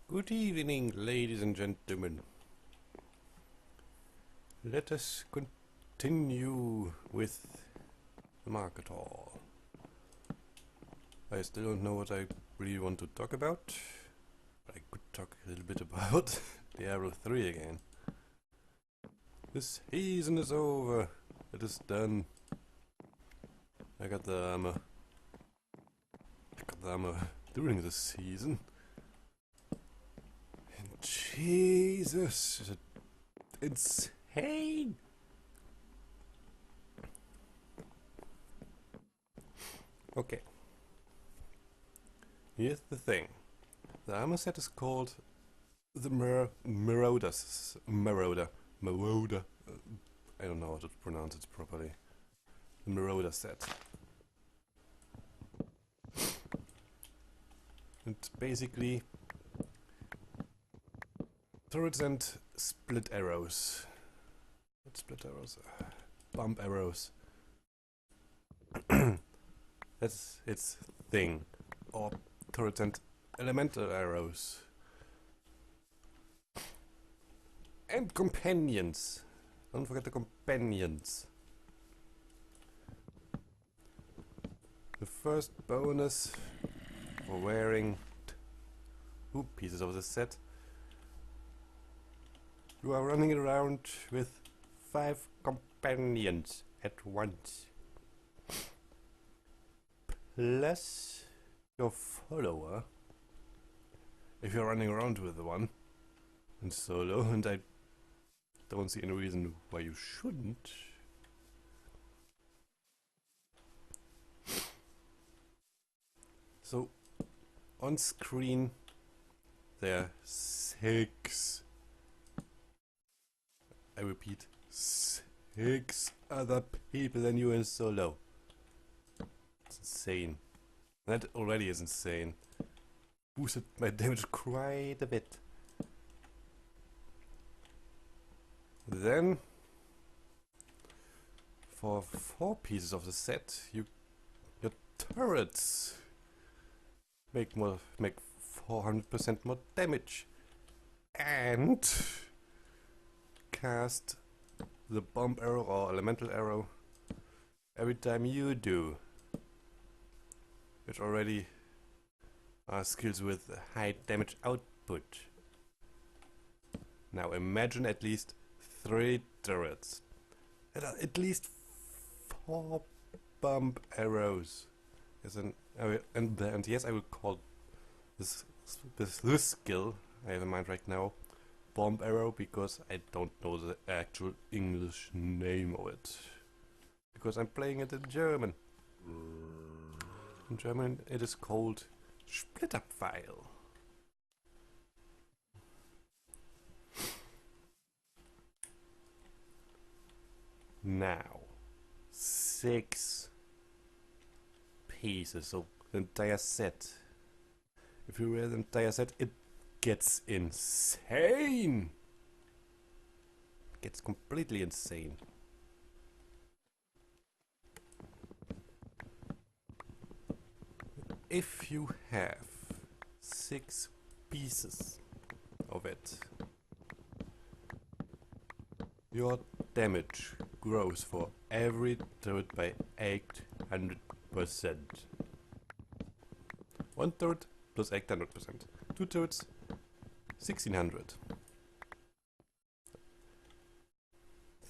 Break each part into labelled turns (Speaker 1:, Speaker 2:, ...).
Speaker 1: Good evening, ladies and gentlemen. Let us continue with the market hall. I still don't know what I really want to talk about. I could talk a little bit about Diablo 3 again. This season is over. It is done. I got the armor. During this season. And Jesus, it's insane. Okay. Here's the thing. The armor set is called the Marauder. I don't know how to pronounce it properly. The Marauder set. And basically turrets and split arrows. Not split arrows. Bump arrows. That's its thing. Or turrets and elemental arrows. And companions. Don't forget the companions. The first bonus for wearing 2 pieces of the set. You are running around with 5 companions at once. Plus your follower. If you're running around with one in solo, and I don't see any reason why you shouldn't. So, on screen, there are 6. I repeat, 6 other people than you in solo. It's insane. That already is insane. Boosted my damage quite a bit. Then, for 4 pieces of the set, your turrets make 400% more damage, and cast the bomb arrow or elemental arrow every time you do. Which already are skills with high damage output. Now imagine at least 3 turrets. At least 4 bomb arrows. And yes, I will call this skill I have in mind right now bomb arrow, because I don't know the actual English name of it. Because I'm playing it in German. In German it is called Splitterpfeil. Now, 6 pieces, so the entire set. If you wear the entire set, it gets insane! It gets completely insane. If you have 6 pieces of it, your damage grows for every turret by 800%. 1 turret plus 800%. 2 turrets, 1600.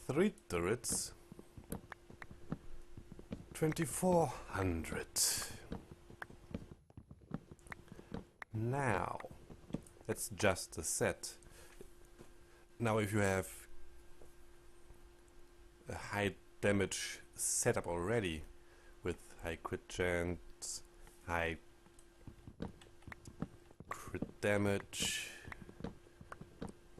Speaker 1: 3 turrets, 2400. Now, that's just the set. Now if you have a high damage setup already, with high crit chance, high crit damage,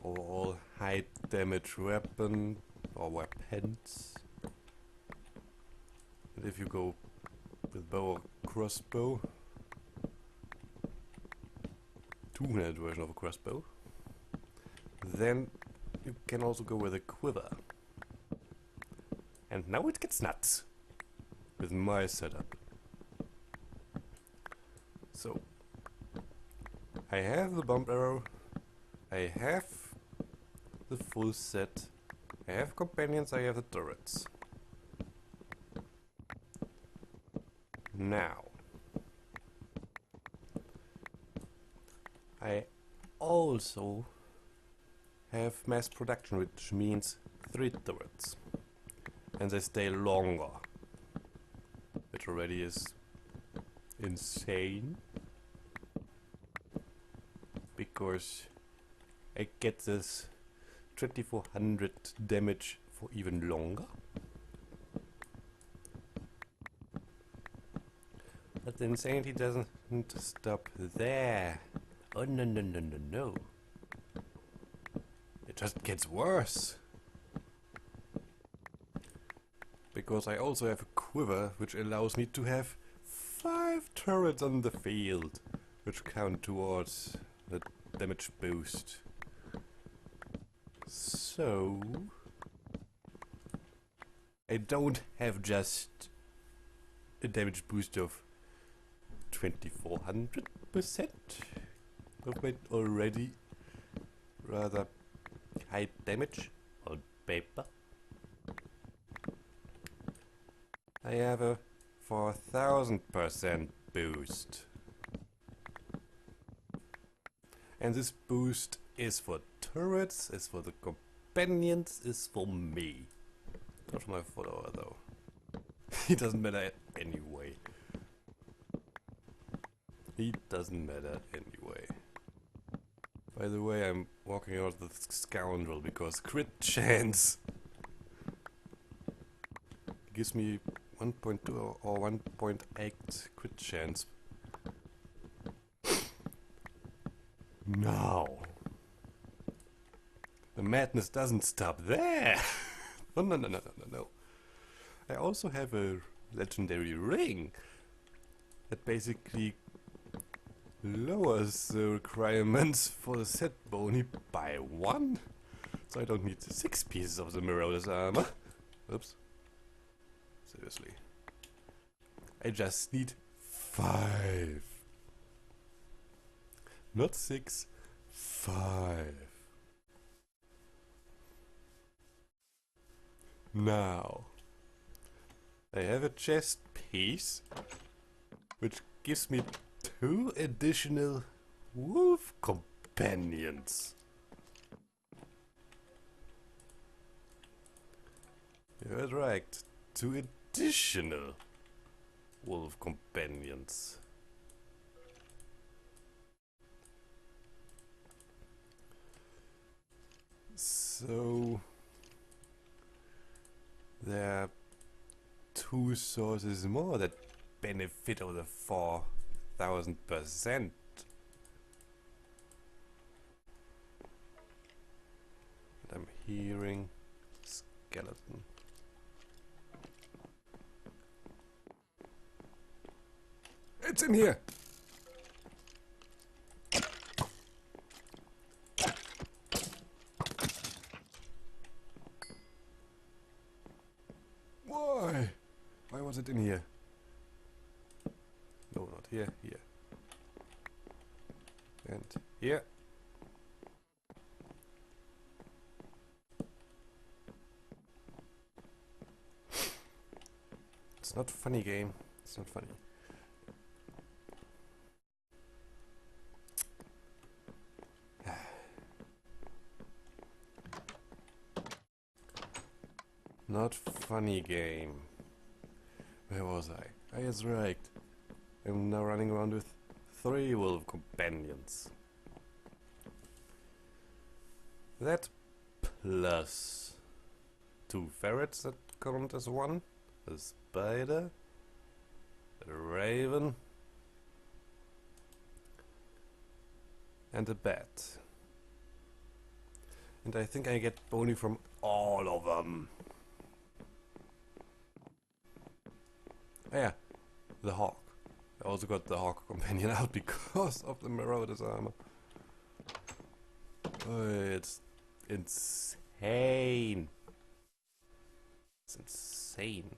Speaker 1: overall high damage weapon or weapons, and if you go with bow or crossbow, 200 version of a crossbow, then you can also go with a quiver. And now it gets nuts with my setup. So I have the bump arrow. I have the full set. I have companions, I have the turrets. Now, I also have mass production, which means 3 turrets. And they stay longer. Which already is insane. Because I get this 2400 damage for even longer. But the insanity doesn't stop there. Oh no no no no no. It just gets worse. Because I also have a quiver which allows me to have 5 turrets on the field, which count towards the damage boost. So I don't have just a damage boost of 2400% of my already rather high damage on paper. I have a 4000% boost. And this boost is for turrets, is for the companions, is for me. Not for my follower though. He doesn't matter anyway. He doesn't matter anyway. By the way, I'm walking out the scoundrel because crit chance gives me 1.2 or 1.8 crit chance. Now, the madness doesn't stop there. No, no, no, no, no, no, no. I also have a legendary ring that basically lowers the requirements for the set bony by 1. So I don't need 6 pieces of the Marauder's armor. Oops. Seriously. I just need 5. Not 6, 5. Now, I have a chest piece, which gives me 2 additional wolf companions. You heard right, 2 additional wolf companions. So there are 2 sources more that benefit of the 4000%. And I'm hearing skeleton. It's in here! Why? Why was it in here? No, not here, here. And here. It's not funny, game. It's not funny. Not funny, game. Where was I? I was right. I'm now running around with 3 wolf companions. That plus 2 ferrets that count as 1. A spider. A raven. And a bat. And I think I get bony from all of them. Oh yeah, the hawk. I also got the hawk companion out because of the Marauder's armor. Oh, it's insane. It's insane.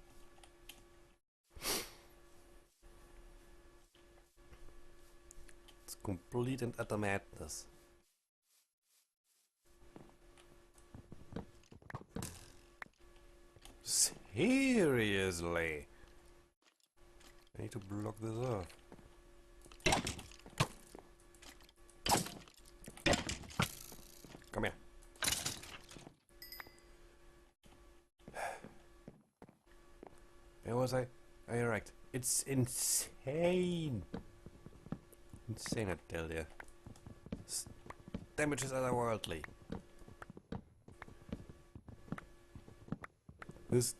Speaker 1: It's complete and utter madness. Seriously? I need to block this off. Come here. Where was I? Oh, you're right. It's insane. Insane, I tell ya. Damage is otherworldly. This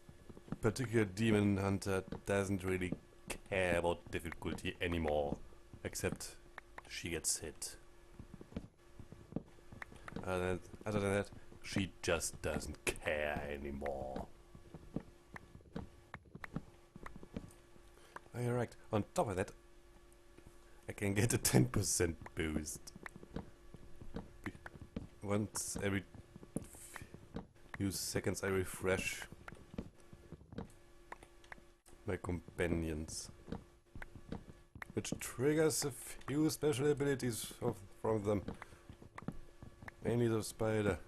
Speaker 1: particular demon hunter doesn't really care about difficulty anymore, except she gets hit. Other than that, she just doesn't care anymore. Oh, you're right. On top of that, I can get a 10% boost. Once every few seconds I refresh my companions, which triggers a few special abilities from them. Mainly the spider.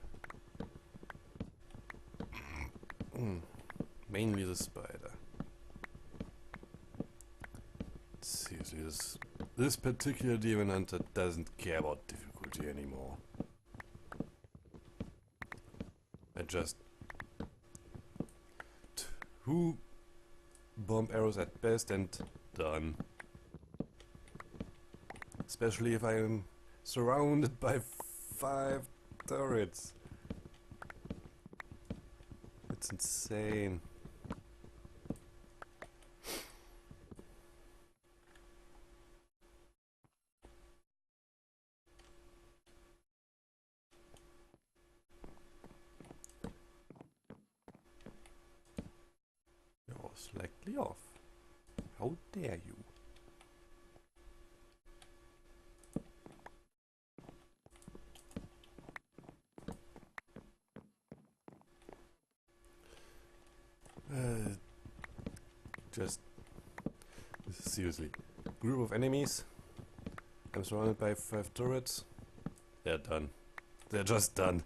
Speaker 1: Mainly the spider. Seriously, this particular demon hunter doesn't care about difficulty anymore. I just... 2 bomb arrows at best and done. Especially if I am surrounded by 5 turrets. It's insane. You're slightly off. How dare you? Just seriously, group of enemies. I'm surrounded by 5 turrets. They're done. They're just done.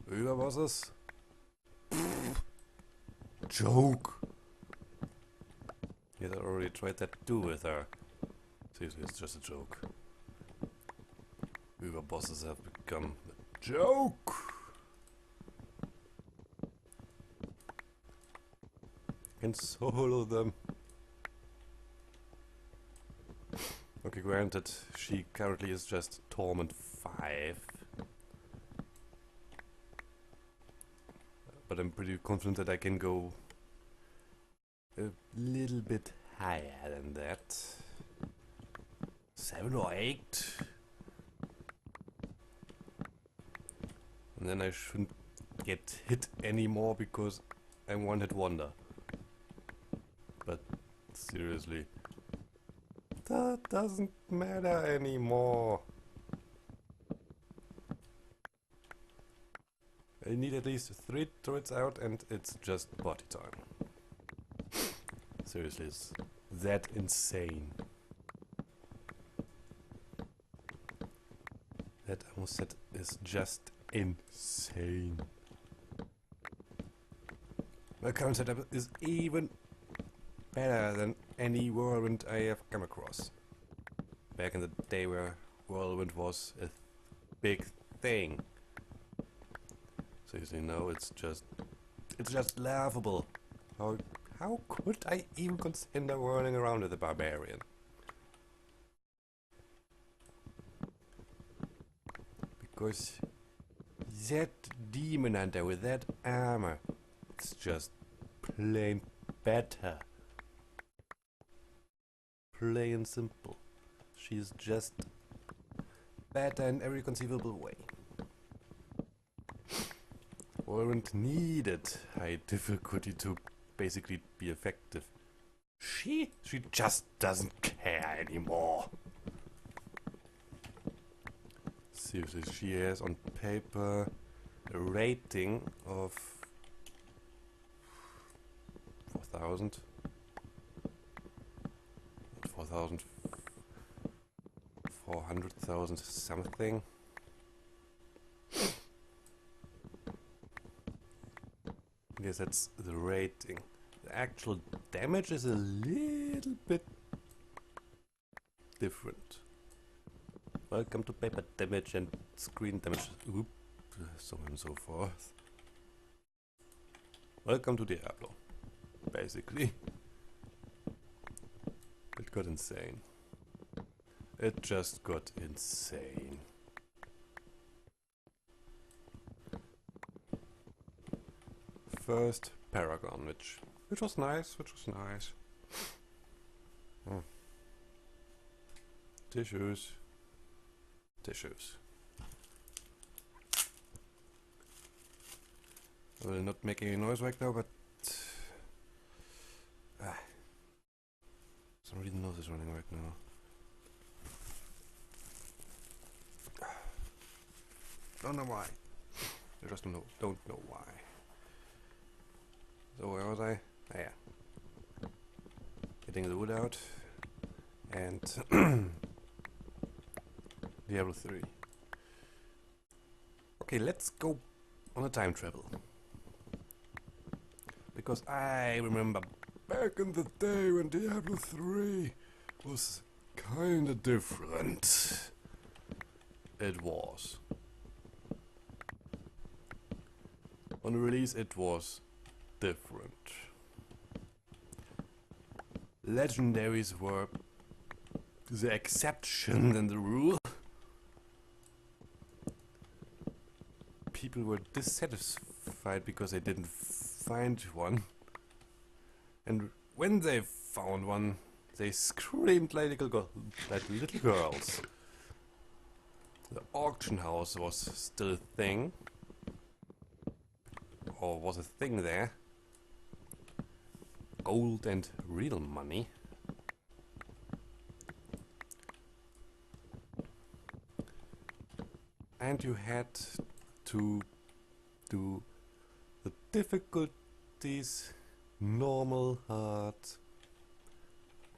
Speaker 1: Überbosses? Joke. Yes, I already tried that too with her. Seriously, it's just a joke. Überbosses have become a joke. Can solo them. Okay, granted, she currently is just Torment 5. But I'm pretty confident that I can go a little bit higher than that. 7 or 8. And then I shouldn't get hit anymore because I'm one-hit wonder. But seriously, that doesn't matter anymore. I need at least 3 turrets out and it's just party time. Seriously, it's that insane. That I almost said is just insane. My current setup is even better than any whirlwind I have come across. Back in the day where whirlwind was a big thing. Seriously, no, it's just laughable. How could I even consider whirling around with a barbarian? Because that demon hunter with that armor, it's just plain better. Plain simple. She's just better in every conceivable way. Warrant needed high difficulty to basically be effective. She just doesn't care anymore. Seriously, she has on paper a rating of 4,000. 4,000. 400,000 something. Yes, that's the rating. The actual damage is a little bit different. Welcome to paper damage and screen damage. Oop, so on and so forth. Welcome to Diablo, basically. It got insane. It just got insane. First Paragon, which was nice, Tissues. I will not make any noise right now, but some reason nose is running right now. Don't know why. I just don't know why. So where was I? Ah, yeah. Getting the wood out. And Diablo 3. Okay, let's go on a time travel. Because I remember back in the day when Diablo 3 was kinda different. It was. On release it was different. Legendaries were the exception than the rule. People were dissatisfied because they didn't find one. And when they found one, they screamed like little girls. The auction house was still a thing. Or was a thing there. Gold and real money. And you had to do the difficulties: normal, hard,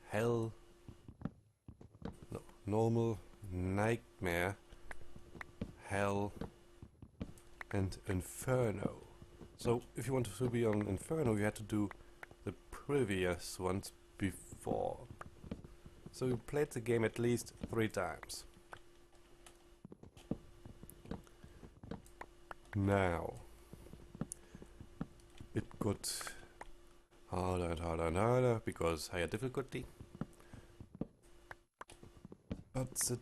Speaker 1: hell, no, normal, nightmare, hell, and inferno. So if you wanted to be on inferno, you had to do the previous ones before. So you played the game at least 3 times. Now, it got harder and harder and harder because higher difficulty. But the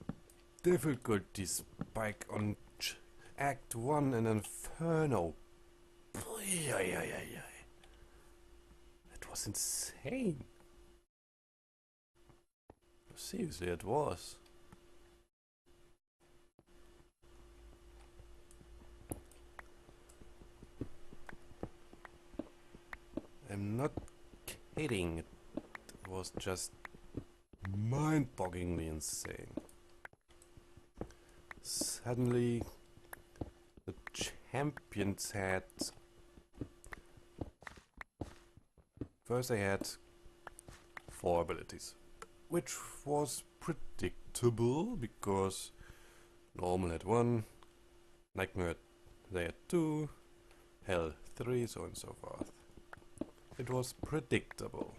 Speaker 1: difficulty spike on Act 1 and Inferno. That was insane. Seriously, it was. I'm not kidding. It was just mind-bogglingly insane. Suddenly, the champions had... First they had 4 abilities, which was predictable because normal had 1, nightmare they had 2, hell 3, so on and so forth. It was predictable.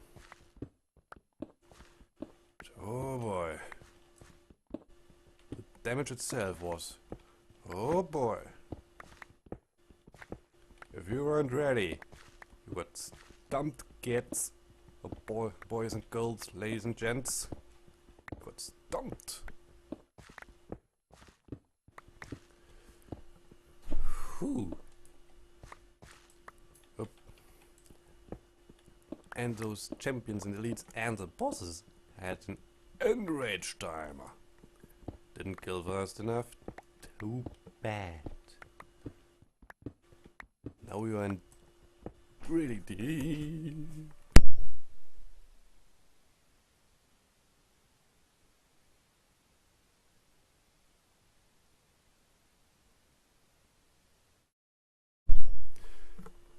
Speaker 1: But oh boy. The damage itself was... Oh boy. If you weren't ready, you got stumped, kids. Oh boys and girls, ladies and gents. You got stumped. Whew. And those champions and elites and the bosses had an enrage timer. Didn't kill fast enough. Too bad. Now we are in really deep.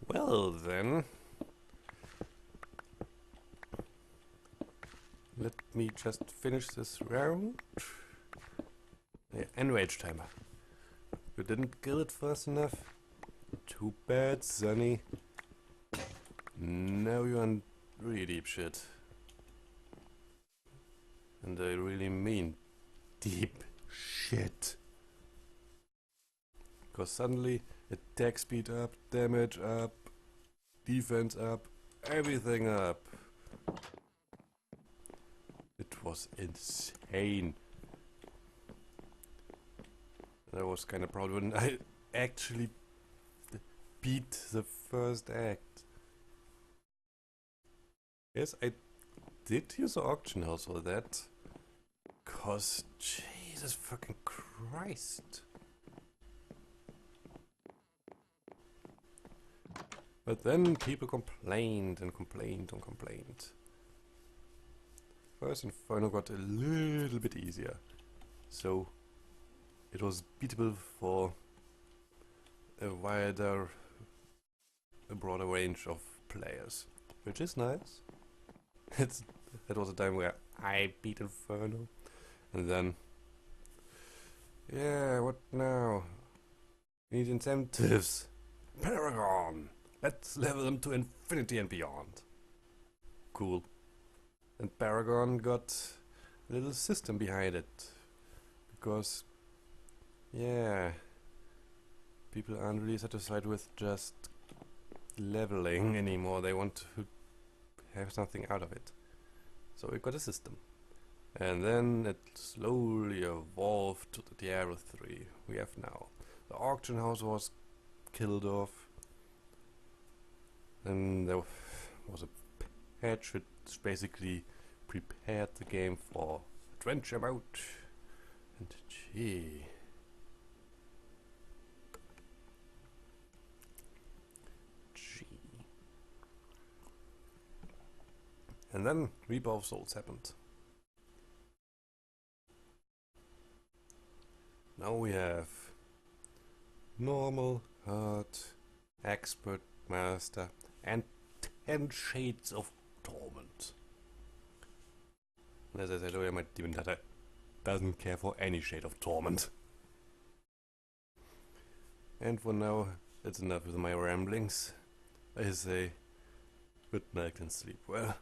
Speaker 1: Well then. Let me just finish this round. Yeah, enrage timer. You didn't kill it fast enough? Too bad, Sonny. Now you're in really deep shit. And I really mean deep shit. Because suddenly attack speed up, damage up, defense up, everything up. It was insane. And I was kind of proud when I actually beat the first act. Yes, I did use the auction house for that. Cause Jesus fucking Christ. But then people complained and complained and complained. First Inferno got a little bit easier. So it was beatable for a broader range of players. Which is nice. That was a time where I beat Inferno. And then... yeah, what now? We need incentives. Paragon! Let's level them to infinity and beyond. Cool. And Paragon got a little system behind it. Because... yeah... people aren't really satisfied with just leveling anymore. They want to have something out of it. So we got a system. And then it slowly evolved to the Diablo 3 we have now. The auction house was killed off. And there was a patch which basically prepared the game for adventure mode. And gee... and then Reaper of Souls happened. Now we have normal, hard, expert, master, and 10 shades of torment. And as I said earlier, my demon data doesn't care for any shade of torment. And for now, that's enough with my ramblings. I say, good night and sleep well.